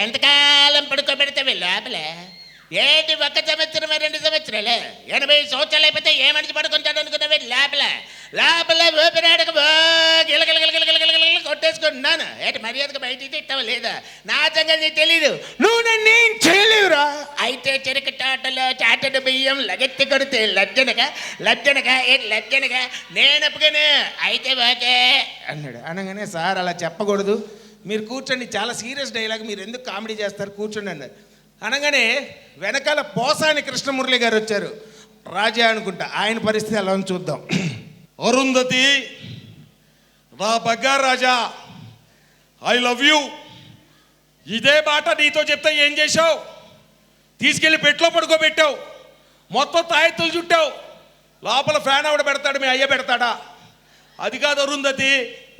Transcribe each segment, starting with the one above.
ఎంతకాలం పడుకోబెడతావి లోపల? ఏంటి 1 సంవత్సరం 2 సంవత్సరాలు 80 సంవత్సరాలు అయిపోతే ఏ మనిషి పడుకుంటాడు అనుకున్నావి? లోపల లోపల ఊపిరాడక గిలగిలగిలగిలగిలగిల కొట్టేసుకుంటున్నాను. ఏంటి మర్యాదగా బయటికి తిట్టావా లేదా? నా సంగతి తెలీదు. నువ్వు నన్ను ఏం చేయలేవురా. అయితే చెరుకు తోటలో చాటడు బియ్యం లగెత్తి కొడితే లజ్జనగా నేను ఒప్పుగాను. అయితే ఓకే అన్నాడు. అనగానే సార్ అలా చెప్పకూడదు, మీరు కూర్చోండి, చాలా సీరియస్ డైలాగ్, మీరు ఎందుకు కామెడీ చేస్తారు, కూర్చోండి అన్నారు. అనగానే వెనకాల పోసాని కృష్ణమురళి గారు వచ్చారు. రాజా అనుకుంటా, ఆయన పరిస్థితి ఎలా ఉంది చూద్దాం. అరుంధతి, రా బగ్గా రాజా, ఐ లవ్ యూ. ఇదే మాట నీతో చెప్తే ఏం చేశావు? తీసుకెళ్ళి పెట్లో పడుకోబెట్టావు, మొత్తం తాయెత్తులు చుట్టావు. లోపల ఫ్యాన్ ఆవిడ పెడతాడు, మీ అయ్య పెడతాడా? అది కాదు అరుంధతి,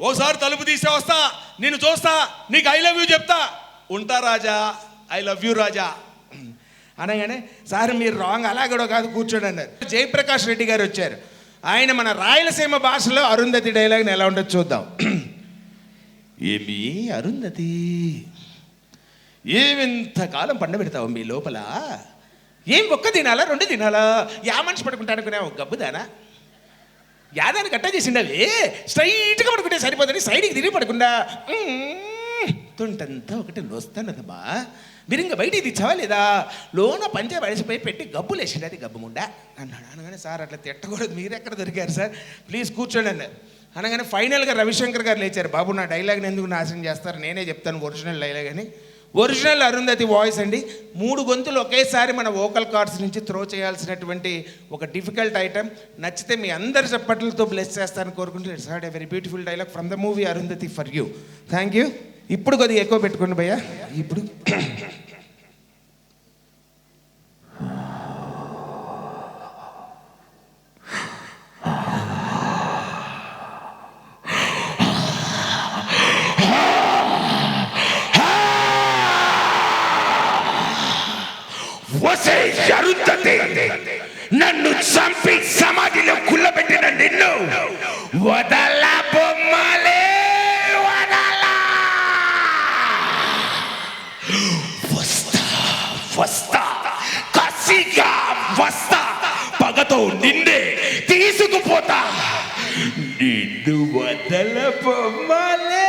ఓసారి తలుపు తీసే వస్తా, నిన్ను చూస్తా, నీకు ఐ లవ్ యూ చెప్తా. ఉంటా రాజా, ఐ లవ్ యూ రాజా. అనగానే సార్ మీరు రాంగ్, అలా కూడా కాదు, కూర్చోండి అన్నారు. జయప్రకాష్ రెడ్డి గారు వచ్చారు. ఆయన మన రాయలసీమ భాషలో అరుంధతి డైలాగ్ని ఎలా ఉండదు చూద్దాం. ఏమి అరుంధతి, ఏమింతకాలం పండబెడతావు మీ లోపల? ఏం 1 తినాలా 2 తినాలా? యా మనిషి పడుకుంటానుకున్నావు గబ్బుదానా? యాదాన్ని కట్ట చేసిండవి, స్ట్రైట్గా పడుకుంటే సరిపోతుంది, సైడ్కి తిరిగి పడకుండా తుంటంతా ఒకటి నొస్తానదమ్మా. మీరు ఇంకా బయటికి తెచ్చావా లేదా? లోన పంచే వడిసిపోయి పెట్టి గబ్బులు వేసిండు, అది గబ్బుముండా అన్నాడు. అనగానే సార్ అట్లా తిట్టకూడదు, మీరు ఎక్కడ దొరికారు సార్, ప్లీజ్ కూర్చోండి అన్నారు. అనగానే ఫైనల్గా రవిశంకర్ గారు లేచారు. బాబు నా డైలాగ్ని ఎందుకు నాశనం చేస్తారు, నేనే చెప్తాను ఒరిజినల్ డైలాగ్ అని. ఒరిజినల్ అరుంధతి వాయిస్ అండి. 3 గొంతులు ఒకేసారి మన వోకల్ కార్డ్స్ నుంచి త్రో చేయాల్సినటువంటి ఒక డిఫికల్ట్ ఐటమ్. నచ్చితే మీ అందరి చప్పట్లతో బ్లెస్ చేస్తారని కోరుకుంటూ it's hard a very beautiful dialogue from the movie Arundhati for you. Thank you. ఇప్పుడు కొద్దిగా ఎక్కువ పెట్టుకోండి భయ్యా. ఇప్పుడు అరుంధతి, నన్ను చంపి సమాధిలో కుల్లబెట్టిన నిన్ను వదలా బొమ్మలే వదలా. వస్తా కసిగా వస్తా, పగతో నిన్నే తీసుకుపోతా, నిన్ను వదల బొమ్మలే.